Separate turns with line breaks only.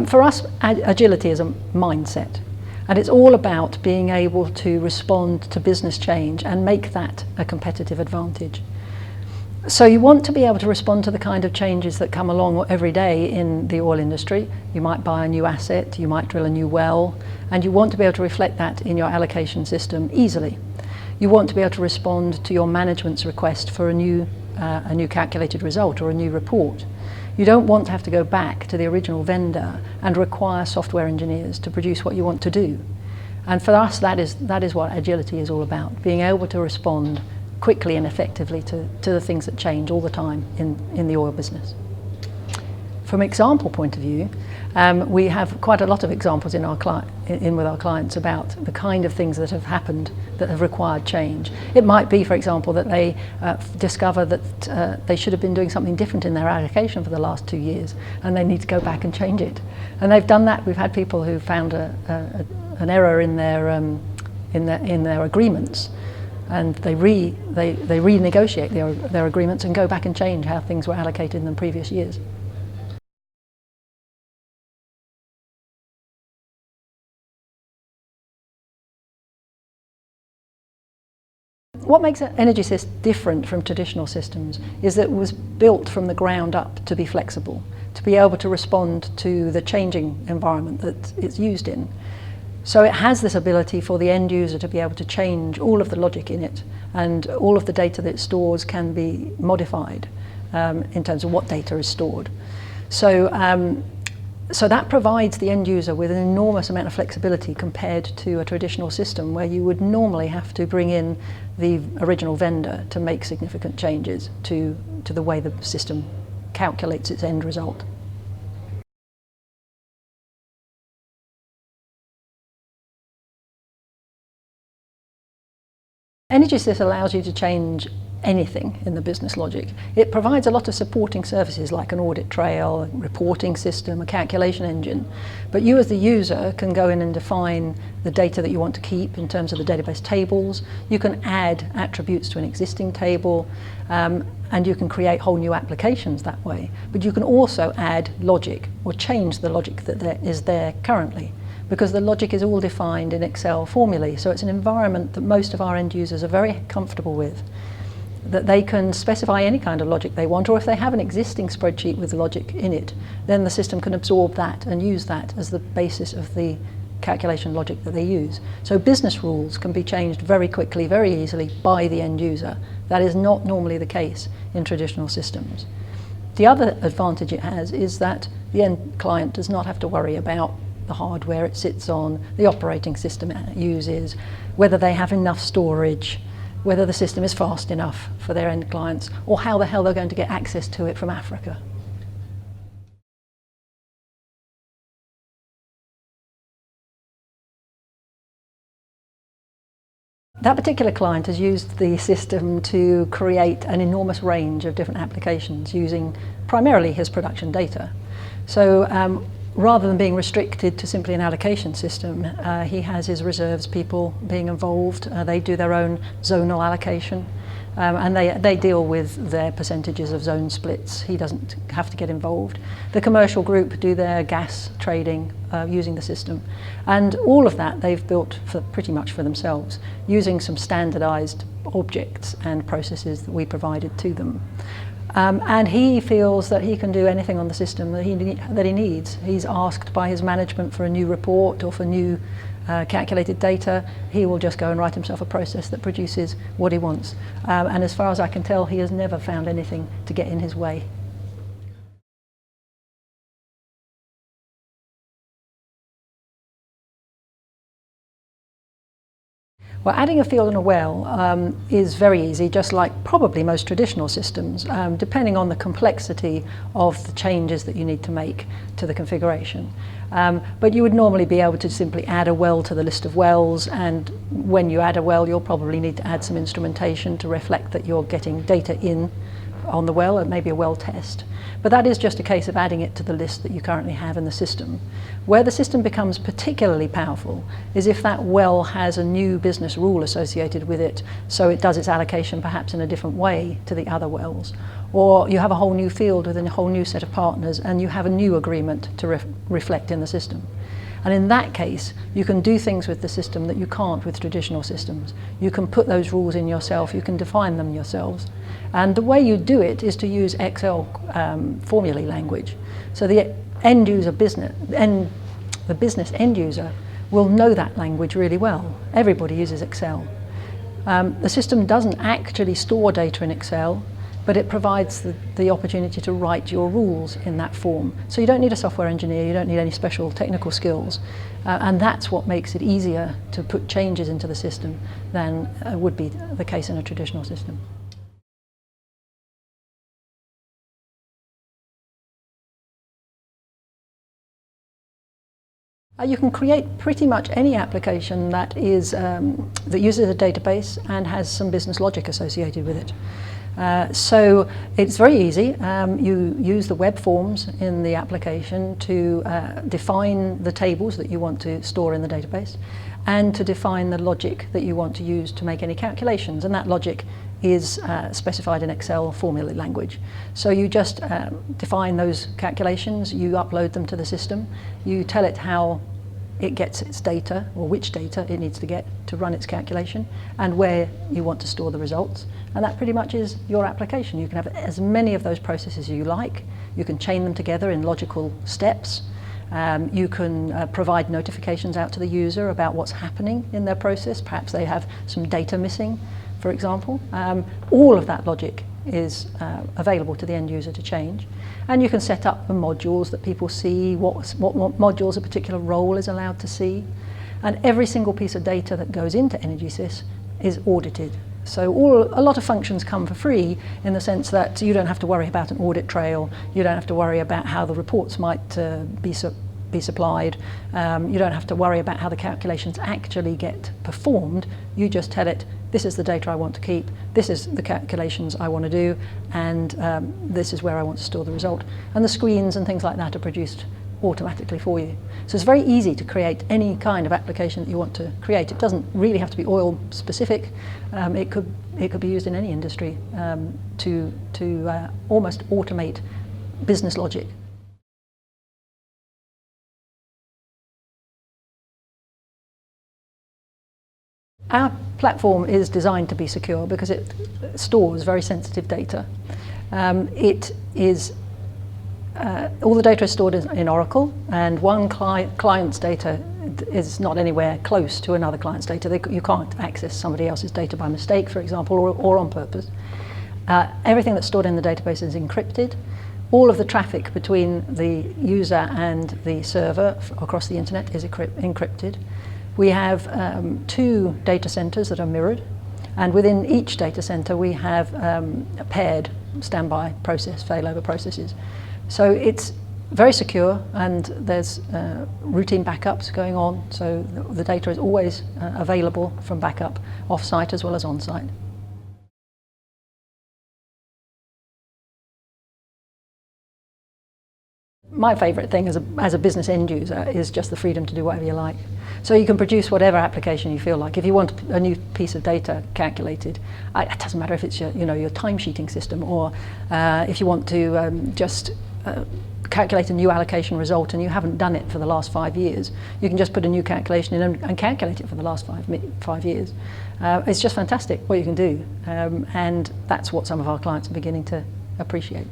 For us, agility is a mindset, and it's all about being able to respond to business change and make that a competitive advantage. So you want to be able to respond to the kind of changes that come along every day in the oil industry. You might buy a new asset, you might drill a new well, and you want to be able to reflect that in your allocation system easily. You want to be able to respond to your management's request for a new calculated result or a new report. You don't want to have to go back to the original vendor and require software engineers to produce what you want to do. And for us, that is what agility is all about, being able to respond quickly and effectively to the things that change all the time in the oil business. From an example point of view, we have quite a lot of examples with our clients about the kind of things that have happened that have required change. It might be, for example, that they discover that they should have been doing something different in their allocation for the last 2 years, and they need to go back and change it. And they've done that. We've had people who found an error in their agreements, and they renegotiate their agreements and go back and change how things were allocated in the previous years. What makes EnergySys different from traditional systems is that it was built from the ground up to be flexible, to be able to respond to the changing environment that it's used in. So it has this ability for the end user to be able to change all of the logic in it, and all of the data that it stores can be modified in terms of what data is stored. So that provides the end user with an enormous amount of flexibility compared to a traditional system where you would normally have to bring in the original vendor to make significant changes to the way the system calculates its end result. EnergySys allows you to change anything in the business logic. It provides a lot of supporting services like an audit trail, a reporting system, a calculation engine. But you as the user can go in and define the data that you want to keep in terms of the database tables. You can add attributes to an existing table, and you can create whole new applications that way. But you can also add logic or change the logic that is there currently, because the logic is all defined in Excel formulae. So it's an environment that most of our end users are very comfortable with, that they can specify any kind of logic they want, or if they have an existing spreadsheet with logic in it, then the system can absorb that and use that as the basis of the calculation logic that they use. So business rules can be changed very quickly, very easily by the end user. That is not normally the case in traditional systems. The other advantage it has is that the end client does not have to worry about the hardware it sits on, the operating system it uses, whether they have enough storage, whether the system is fast enough for their end clients, or how the hell they're going to get access to it from Africa. That particular client has used the system to create an enormous range of different applications using primarily his production data. So rather than being restricted to simply an allocation system, he has his reserves people being involved. They do their own zonal allocation, and they deal with their percentages of zone splits. He doesn't have to get involved. The commercial group do their gas trading using the system, and all of that they've built pretty much for themselves, using some standardized objects and processes that we provided to them. And he feels that he can do anything on the system that he needs. He's asked by his management for a new report or for new calculated data. He will just go and write himself a process that produces what he wants. And as far as I can tell, he has never found anything to get in his way. Well, adding a field and a well is very easy, just like probably most traditional systems, depending on the complexity of the changes that you need to make to the configuration. But you would normally be able to simply add a well to the list of wells, and when you add a well, you'll probably need to add some instrumentation to reflect that you're getting data in on the well, and maybe a well test. But that is just a case of adding it to the list that you currently have in the system. Where the system becomes particularly powerful is if that well has a new business rule associated with it, so it does its allocation perhaps in a different way to the other wells. or you have a whole new field within a whole new set of partners and you have a new agreement to reflect in the system. And in that case, you can do things with the system that you can't with traditional systems. You can put those rules in yourself, you can define them yourselves. And the way you do it is to use Excel formulae language. So the end user the business end user will know that language really well. Everybody uses Excel. The system doesn't actually store data in Excel, but it provides the opportunity to write your rules in that form. So you don't need a software engineer, you don't need any special technical skills, and that's what makes it easier to put changes into the system than would be the case in a traditional system. You can create pretty much any application that is that uses a database and has some business logic associated with it. So it's very easy. You use the web forms in the application to define the tables that you want to store in the database and to define the logic that you want to use to make any calculations, and that logic is specified in Excel formula language. So you just define those calculations, you upload them to the system, you tell it how it gets its data, or which data it needs to get to run its calculation, and where you want to store the results. And that pretty much is your application. You can have as many of those processes as you like. You can chain them together in logical steps. You can provide notifications out to the user about what's happening in their process. Perhaps they have some data missing, for example. All of that logic is available to the end user to change. And you can set up the modules that people see, what modules a particular role is allowed to see. And every single piece of data that goes into EnergySys is audited. So a lot of functions come for free in the sense that you don't have to worry about an audit trail, you don't have to worry about how the reports might be supplied, you don't have to worry about how the calculations actually get performed. You just tell it, this is the data I want to keep, this is the calculations I want to do, and this is where I want to store the result. And the screens and things like that are produced automatically for you. So it's very easy to create any kind of application that you want to create. It doesn't really have to be oil specific. It could be used in any industry to almost automate business logic. Our platform is designed to be secure because it stores very sensitive data. All the data is stored in Oracle, and one client's data is not anywhere close to another client's data. You can't access somebody else's data by mistake, for example, or on purpose. Everything that's stored in the database is encrypted. All of the traffic between the user and the server across the internet is encrypted. We have 2 data centers that are mirrored, and within each data center we have paired standby process, failover processes. So it's very secure, and there's routine backups going on, so the data is always available from backup off-site as well as on-site. My favourite thing as a business end user is just the freedom to do whatever you like. So you can produce whatever application you feel like. If you want a new piece of data calculated, it doesn't matter if it's your timesheeting system, or if you want to just calculate a new allocation result and you haven't done it for the last 5 years, you can just put a new calculation in and calculate it for the last 5 years. It's just fantastic what you can do, and that's what some of our clients are beginning to appreciate.